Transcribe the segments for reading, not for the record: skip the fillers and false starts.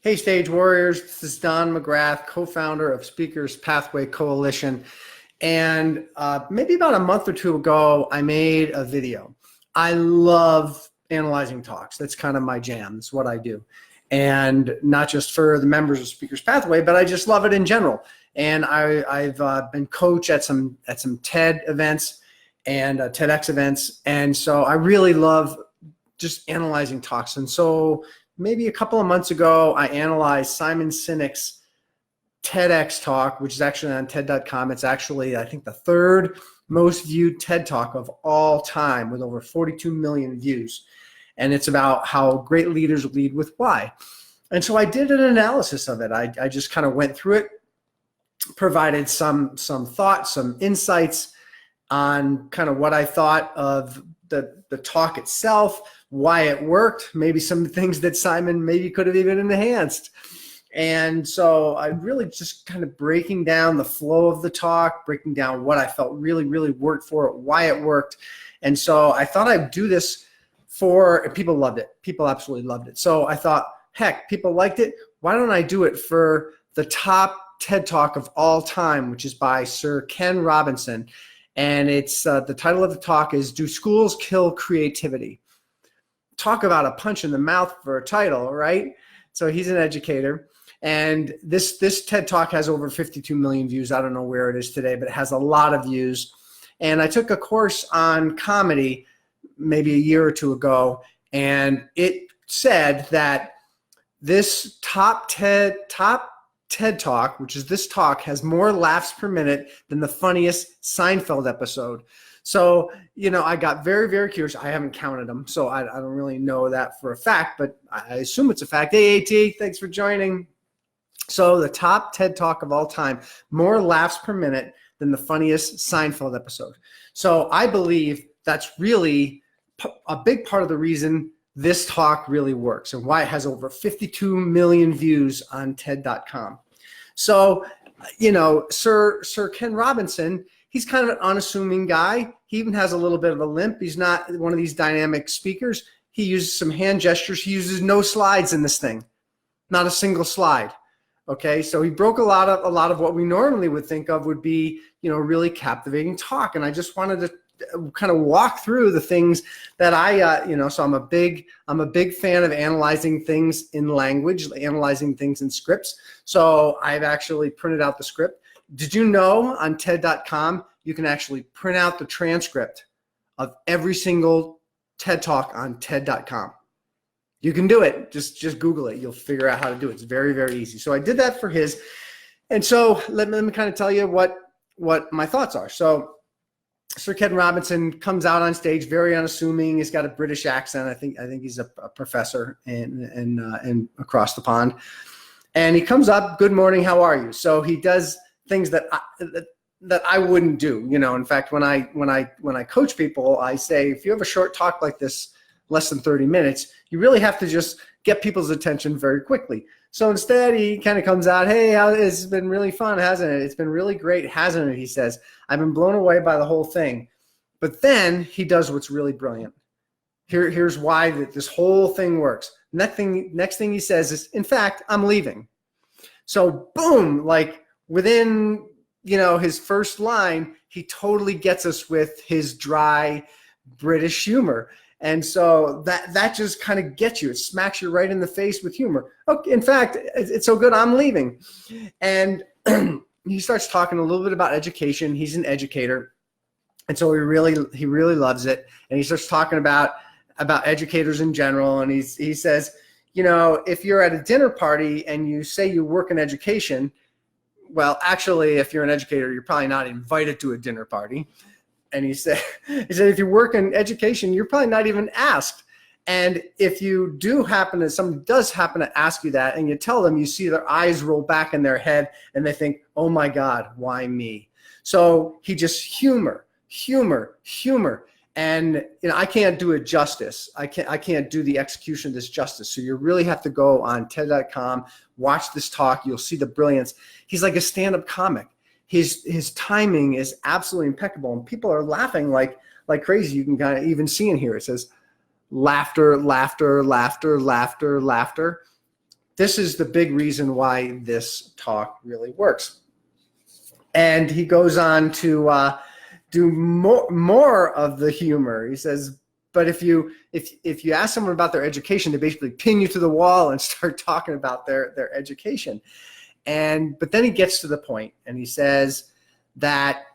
Hey, Stage Warriors. This is Don McGrath, co-founder of Speakers Pathway Coalition. And maybe about a month or two ago, I made a video. I love analyzing talks. That's kind of my jam. That's what I do. And not just for the members of Speakers Pathway, but I just love it in general. And I've been coach at some TED events and TEDx events. And so I really love just analyzing talks. And so maybe a couple of months ago, I analyzed Simon Sinek's TEDx talk, which is actually on TED.com. It's actually, I think, the third most viewed TED talk of all time with over 42 million views. And it's about how great leaders lead with why. And so I did an analysis of it. I just kind of went through it, provided some thoughts, some insights on kind of what I thought of the talk itself, why it worked, maybe some things that Simon maybe could have even enhanced. And so I really just kind of breaking down the flow of the talk, breaking down what I felt really worked for it, why it worked. And so I thought I'd do this and people loved it. People absolutely loved it. So I thought, heck, people liked it. Why don't I do it for the top TED Talk of all time, which is by Sir Ken Robinson. And it's the title of the talk is "Do Schools Kill Creativity?" Talk about a punch in the mouth for a title, right? So he's an educator. And this TED Talk has over 52 million views. I don't know where it is today, but it has a lot of views. And I took a course on comedy maybe a year or two ago, and it said that this top TED Talk, which is this talk, has more laughs per minute than the funniest Seinfeld episode. So, I got very curious. I haven't counted them, so I don't really know that for a fact, but I assume it's a fact. Hey, AT, thanks for joining. So the top TED Talk of all time, more laughs per minute than the funniest Seinfeld episode. So I believe that's really a big part of the reason this talk really works and why it has over 52 million views on TED.com. So, Sir Ken Robinson, he's kind of an unassuming guy. He even has a little bit of a limp. He's not one of these dynamic speakers. He uses some hand gestures. He uses no slides in this thing, not a single slide. Okay, so he broke a lot of what we normally would think of would be, really captivating talk. And I just wanted to kind of walk through the things that so I'm a big fan of analyzing things in language, analyzing things in scripts. So I've actually printed out the script. Did you know on TED.com, you can actually print out the transcript of every single TED Talk on TED.com? You can do it. Just Google it. You'll figure out how to do it. It's very easy. So I did that for his. And so let me kind of tell you what my thoughts are. So Sir Ken Robinson comes out on stage, very unassuming. He's got a British accent. I think he's a professor and across the pond. And he comes up, "Good morning, how are you?" So he does things that I wouldn't do. In fact, when I coach people, I say, if you have a short talk like this, less than 30 minutes, you really have to just get people's attention very quickly. So instead, he kind of comes out, "Hey, it's been really fun, hasn't it? It's been really great, hasn't it?" He says, "I've been blown away by the whole thing." But then he does what's really brilliant. Here's why this whole thing works. Next thing he says is, "In fact, I'm leaving." So boom, like within his first line, he totally gets us with his dry British humor. And so that just kind of gets you. It smacks you right in the face with humor. Okay, in fact, it's so good, I'm leaving. And he starts talking a little bit about education. He's an educator. And so he really loves it. And he starts talking about educators in general. And he says, if you're at a dinner party and you say you work in education, well, actually, if you're an educator, you're probably not invited to a dinner party. And he said, if you work in education, you're probably not even asked. And if somebody does happen to ask you that and you tell them, you see their eyes roll back in their head and they think, "Oh my God, why me?" So he just humor. And I can't do it justice. I can't do the execution of this justice. So you really have to go on TED.com, watch this talk. You'll see the brilliance. He's like a stand-up comic. His timing is absolutely impeccable, and people are laughing like crazy. You can kind of even see in here. It says laughter, laughter, laughter, laughter, laughter. this is the big reason why this talk really works. And he goes on to do more of the humor. He says, but if you ask someone about their education, they basically pin you to the wall and start talking about their education. But then he gets to the point, and he says that,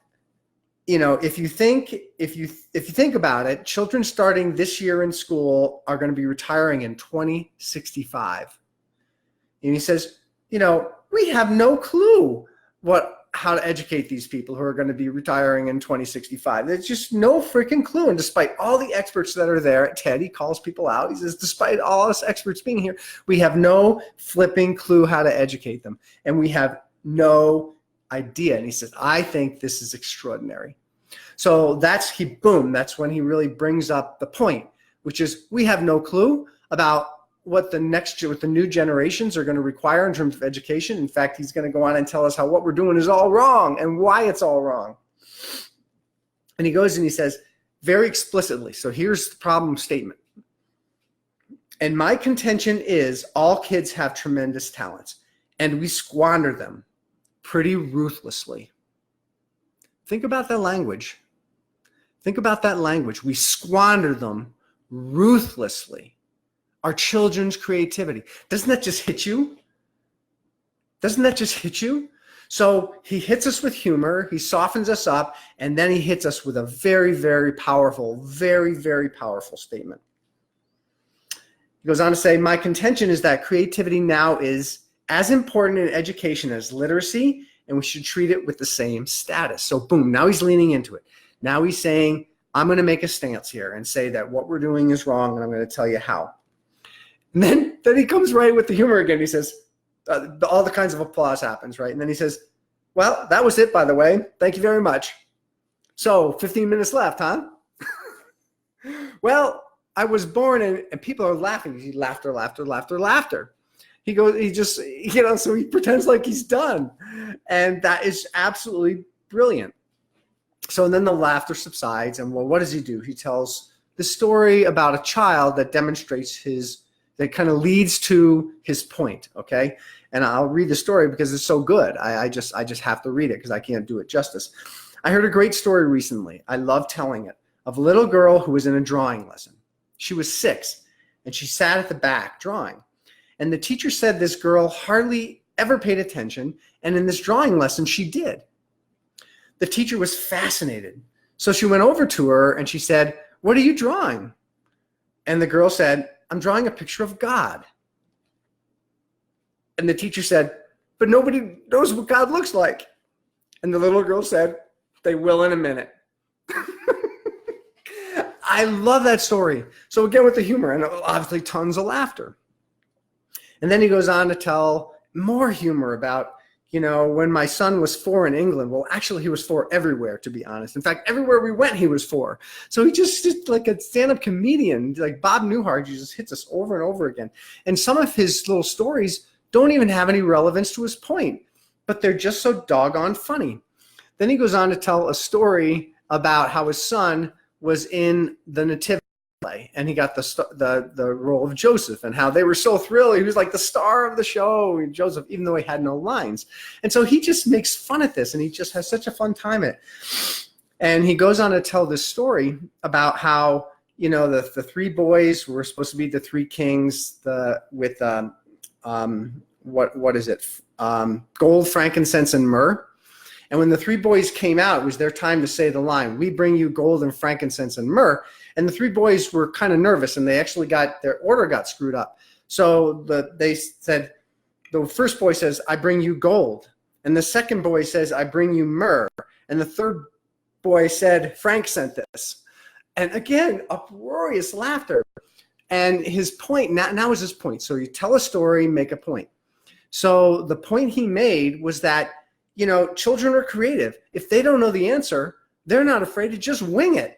if you think about it, children starting this year in school are going to be retiring in 2065. And he says, we have no clue how to educate these people who are going to be retiring in 2065. There's just no freaking clue. And despite all the experts that are there at TED, he calls people out. He says, despite all us experts being here, we have no flipping clue how to educate them. And we have no idea. And he says, I think this is extraordinary. So that's when he really brings up the point, which is we have no clue about what the new generations are going to require in terms of education. In fact, he's going to go on and tell us how what we're doing is all wrong and why it's all wrong. And he goes and he says very explicitly, so here's the problem statement. And my contention is all kids have tremendous talents, and we squander them pretty ruthlessly. Think about that language. Think about that language. We squander them ruthlessly. Our children's creativity. Doesn't that just hit you? Doesn't that just hit you? So he hits us with humor, he softens us up, and then he hits us with a very, very powerful statement. He goes on to say, my contention is that creativity now is as important in education as literacy, and we should treat it with the same status. So boom, now he's leaning into it. Now he's saying, I'm going to make a stance here and say that what we're doing is wrong, and I'm going to tell you how. And then he comes right with the humor again. He says, all the kinds of applause happens, right? And then he says, well, that was it, by the way. Thank you very much. So 15 minutes left, huh? Well, I was born and people are laughing. He laughter. He goes, so he pretends like he's done. And that is absolutely brilliant. So then the laughter subsides. And well, what does he do? He tells the story about a child that demonstrates that kind of leads to his point, okay? And I'll read the story because it's so good. I just have to read it because I can't do it justice. I heard a great story recently. I love telling it, of a little girl who was in a drawing lesson. She was 6, and she sat at the back drawing. And the teacher said this girl hardly ever paid attention, and in this drawing lesson, she did. The teacher was fascinated. So she went over to her and she said, what are you drawing? And the girl said, I'm drawing a picture of God. And the teacher said, but nobody knows what God looks like. And the little girl said, they will in a minute. I love that story. So again, with the humor and obviously tons of laughter. And then he goes on to tell more humor about, when my son was 4 in England. Well, actually, he was 4 everywhere, to be honest. In fact, everywhere we went, he was 4. So he just like a stand-up comedian, like Bob Newhart, he just hits us over and over again. And some of his little stories don't even have any relevance to his point, but they're just so doggone funny. Then he goes on to tell a story about how his son was in the Nativity play, and he got the role of Joseph, and how they were so thrilled. He was like the star of the show, Joseph, even though he had no lines. And so he just makes fun at this, and he just has such a fun time at it. And he goes on to tell this story about how, the 3 boys were supposed to be the 3 kings, what is it? Gold, frankincense, and myrrh. And when the 3 boys came out, it was their time to say the line, we bring you gold and frankincense and myrrh. And the 3 boys were kind of nervous, and they actually their order got screwed up. So they said, the first boy says, I bring you gold. And the second boy says, I bring you myrrh. And the third boy said, Frank sent this. And again, uproarious laughter. And his point, now is his point. So you tell a story, make a point. So the point he made was that, children are creative. If they don't know the answer, they're not afraid to just wing it.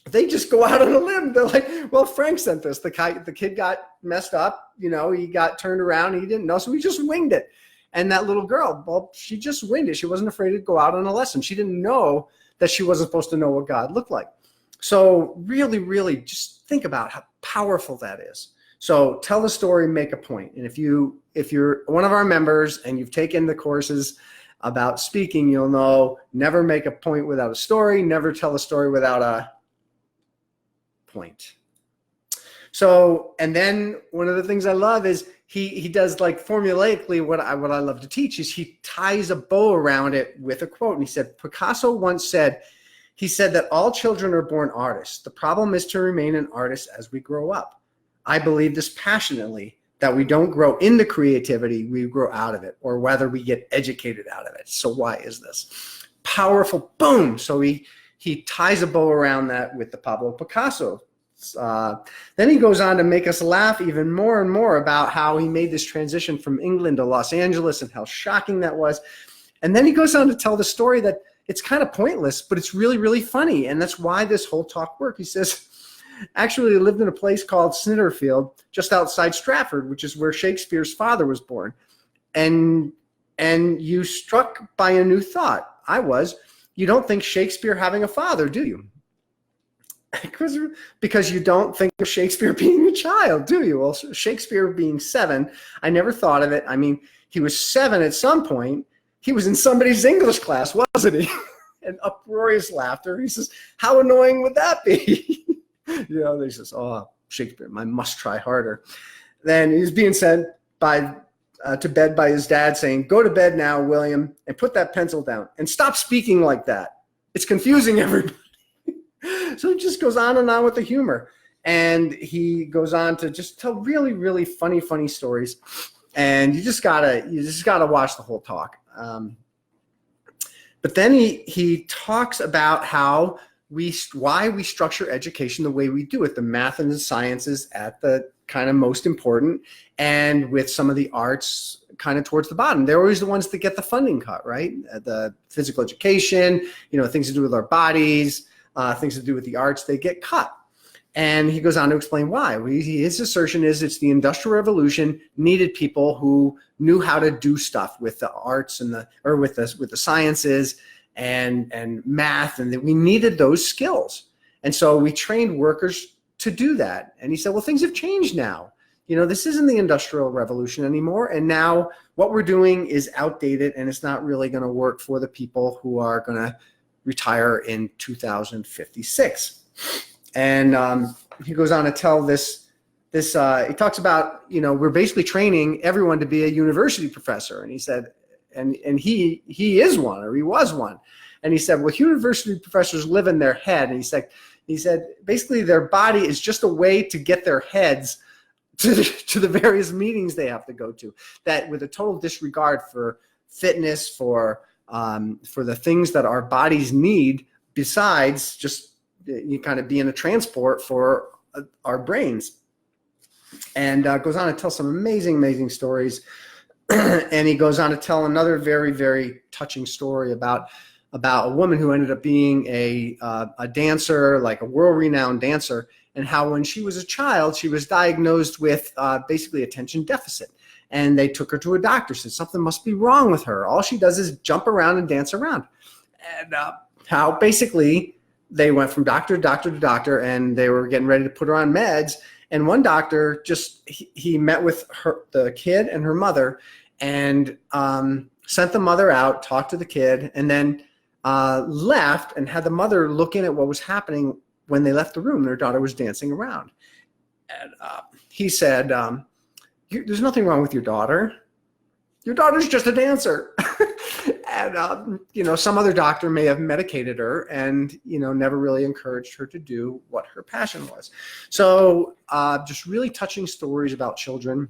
They just go out on a limb. They're like, well, Frank sent this. The kid got messed up. He got turned around. He didn't know, so he just winged it. And that little girl, well, she just winged it. She wasn't afraid to go out on a lesson. She didn't know that she wasn't supposed to know what God looked like. So really, really just think about how powerful that is. So tell the story, make a point. And if you're one of our members and you've taken the courses about speaking, you'll know never make a point without a story, never tell a story without a point. So, and then one of the things I love is he does like formulaically what I love to teach is he ties a bow around it with a quote. And he said, Picasso once said, he said that all children are born artists. The problem is to remain an artist as we grow up. I believe this passionately, that we don't grow into creativity, we grow out of it, or whether we get educated out of it. So why is this? Powerful, boom. So he ties a bow around that with the Pablo Picasso. Then he goes on to make us laugh even more and more about how he made this transition from England to Los Angeles and how shocking that was. And then he goes on to tell the story that it's kind of pointless, but it's really, really funny. And that's why this whole talk worked. He says, actually, he lived in a place called Snitterfield, just outside Stratford, which is where Shakespeare's father was born. And you struck by a new thought. You don't think Shakespeare having a father, do you? Because you don't think of Shakespeare being a child, do you? Well, Shakespeare being 7, I never thought of it. I mean, he was 7 at some point. He was in somebody's English class, wasn't he? And uproarious laughter. He says, how annoying would that be? You know, they says, oh, Shakespeare, I must try harder. Then he's being sent to bed by his dad saying, go to bed now, William, and put that pencil down and stop speaking like that. It's confusing everybody. So he just goes on and on with the humor. And he goes on to just tell really, really funny, funny stories. And you just gotta watch the whole talk. But then he talks about how why we structure education the way we do it, the math and the sciences at the kind of most important, and with some of the arts kind of towards the bottom. They're always the ones that get the funding cut, right? The physical education, things to do with our bodies, things to do with the arts, they get cut. And he goes on to explain why. His assertion is it's the Industrial Revolution needed people who knew how to do stuff with the arts and with the sciences and math, and that we needed those skills. And so we trained workers to do that. And he said, well, things have changed now. This isn't the Industrial Revolution anymore. And now what we're doing is outdated, and it's not really going to work for the people who are going to retire in 2056. And he goes on to tell this he talks about, we're basically training everyone to be a university professor. And he said, and he is one, or he was one. And he said, well, university professors live in their head. And he said, basically their body is just a way to get their heads to the various meetings they have to go to, that with a total disregard for fitness, for the things that our bodies need, besides just you kind of being a transport for our brains. And goes on to tell some amazing, amazing stories. And he goes on to tell another very, very touching story about a woman who ended up being a dancer, like a world-renowned dancer, and how when she was a child, she was diagnosed with basically attention deficit. And they took her to a doctor, said something must be wrong with her. All she does is jump around and dance around. And how basically they went from doctor to doctor to doctor, and they were getting ready to put her on meds. And one doctor he met with the kid and her mother, and sent the mother out, talked to the kid, and then left and had the mother look in at what was happening when they left the room. Their daughter was dancing around. And he said, there's nothing wrong with your daughter. Your daughter's just a dancer. And, some other doctor may have medicated her and, never really encouraged her to do what her passion was. So just really touching stories about children.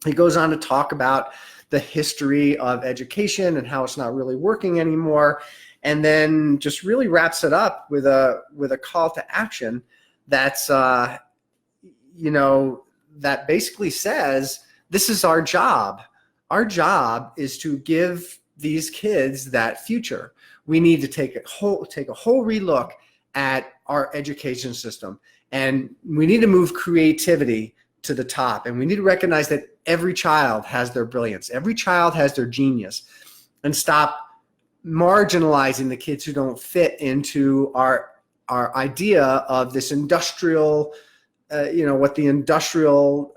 He goes on to talk about the history of education and how it's not really working anymore. And then just really wraps it up with a call to action that's, that basically says, this is our job. Our job is to give these kids that future. We need to take a whole relook at our education system, and we need to move creativity to the top. And we need to recognize that every child has their brilliance. Every child has their genius, and stop marginalizing the kids who don't fit into our idea of this industrial what the industrial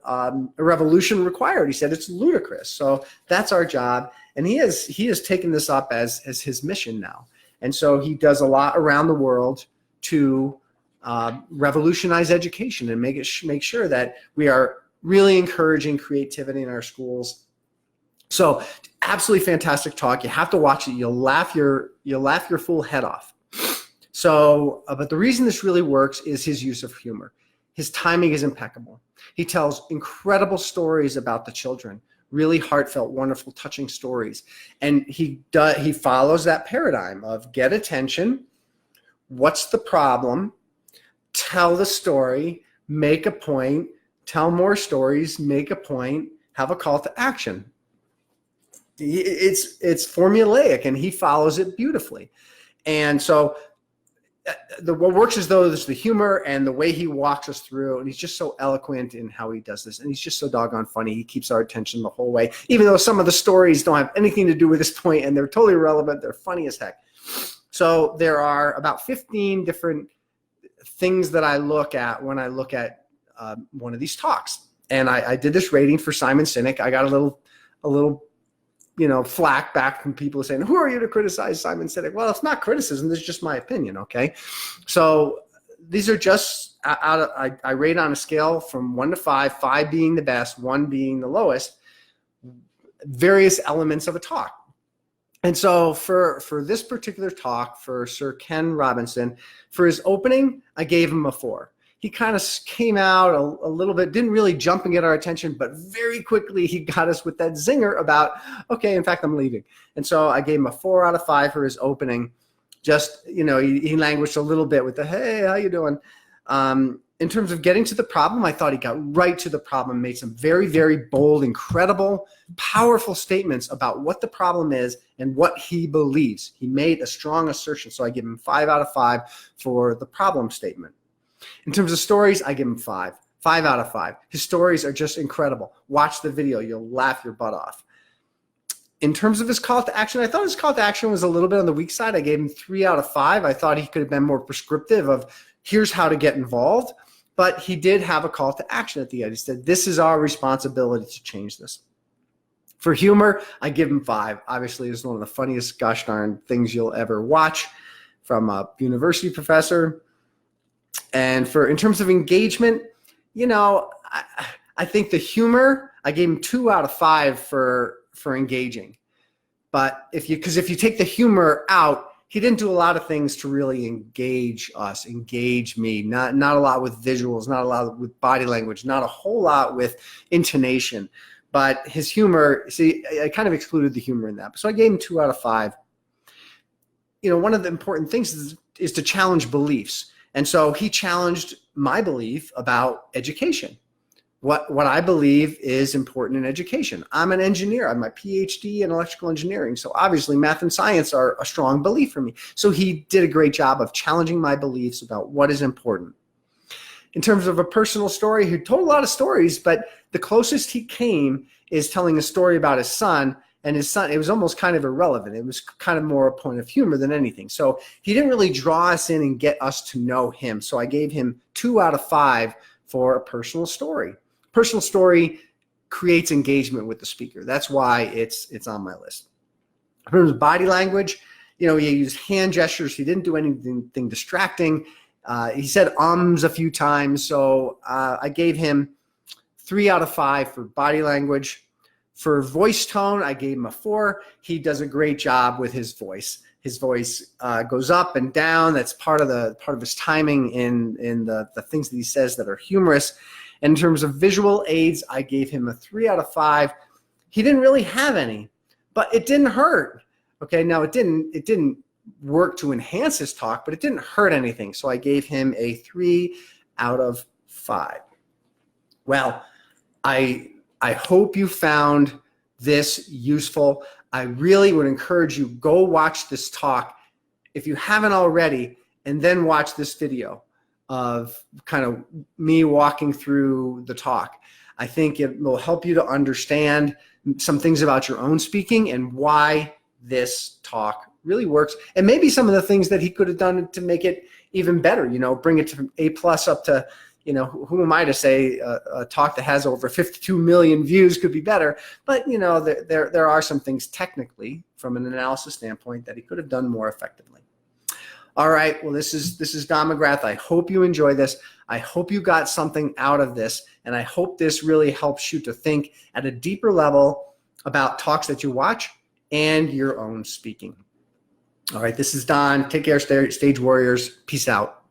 revolution required. He said it's ludicrous. So that's our job. And he has taken this up as his mission now. And so he does a lot around the world to revolutionize education and make sure that we are really encouraging creativity in our schools. So absolutely fantastic talk. You have to watch it. You'll laugh your full head off. So, but the reason this really works is his use of humor. His timing is impeccable. He tells incredible stories about the children, really heartfelt, wonderful, touching stories. And he follows that paradigm of get attention, what's the problem, tell the story, make a point, tell more stories, make a point, have a call to action. It's formulaic, and he follows it beautifully. And so what works is though there's the humor and the way he walks us through, and he's just so eloquent in how he does this, and he's just so doggone funny. He keeps our attention the whole way, even though some of the stories don't have anything to do with this point, and they're totally irrelevant. They're funny as heck. So there are about 15 different things that I look at when I look at one of these talks. And I did this rating for Simon Sinek. I got a little flack back from people saying, who are you to criticize Simon Sinek? Well, it's not criticism. This is just my opinion. Okay. So these are just I rate on a scale from 1 to 5, 5 being the best, 1 being the lowest, various elements of a talk. And so for this particular talk, for Sir Ken Robinson, for his opening, I gave him a 4. He kind of came out a little bit, didn't really jump and get our attention, but very quickly he got us with that zinger about, okay, in fact, I'm leaving. And so I gave him a 4 out of 5 for his opening. Just, he languished a little bit with the, hey, how you doing? In terms of getting to the problem, I thought he got right to the problem, made some very, very bold, incredible, powerful statements about what the problem is and what he believes. He made a strong assertion. So I give him 5 out of 5 for the problem statement. In terms of stories, I give him 5 out of 5. His stories are just incredible. Watch the video. You'll laugh your butt off. In terms of his call to action, I thought his call to action was a little bit on the weak side. I gave him 3 out of 5. I thought he could have been more prescriptive of here's how to get involved. But he did have a call to action at the end. He said, this is our responsibility to change this. For humor, I give him 5. Obviously, it's one of the funniest gosh darn things you'll ever watch from a university professor. And in terms of engagement, I think the humor, I gave him 2 out of 5 for engaging. But if you take the humor out, he didn't do a lot of things to really engage us, engage me. Not a lot with visuals, not a lot with body language, not a whole lot with intonation. But his humor, see, I kind of excluded the humor in that. So I gave him 2 out of 5. One of the important things is to challenge beliefs. And so he challenged my belief about education, what I believe is important in education. I'm an engineer. I have my PhD in electrical engineering. So obviously math and science are a strong belief for me. So he did a great job of challenging my beliefs about what is important. In terms of a personal story, he told a lot of stories, but the closest he came is telling a story about his son. And his son, it was almost kind of irrelevant. It was kind of more a point of humor than anything. So he didn't really draw us in and get us to know him. So I gave him 2 out of 5 for a personal story. Personal story creates engagement with the speaker. That's why it's on my list. In terms of body language, he used hand gestures. He didn't do anything distracting. He said ums a few times. So I gave him 3 out of 5 for body language. For voice tone, I gave him a 4. He does a great job with his voice. His voice goes up and down. That's part of his timing in the things that he says that are humorous. And in terms of visual aids, I gave him a 3 out of 5. He didn't really have any, but it didn't hurt. Okay, now it didn't work to enhance his talk, but it didn't hurt anything. So I gave him a 3 out of 5. Well, I hope you found this useful. I really would encourage you, go watch this talk if you haven't already, and then watch this video of kind of me walking through the talk. I think it will help you to understand some things about your own speaking and why this talk really works, and maybe some of the things that he could have done to make it even better, bring it to A+ up to, who am I to say a talk that has over 52 million views could be better? But, there are some things technically from an analysis standpoint that he could have done more effectively. All right. Well, this is Don McGrath. I hope you enjoy this. I hope you got something out of this. And I hope this really helps you to think at a deeper level about talks that you watch and your own speaking. All right. This is Don. Take care, Stage Warriors. Peace out.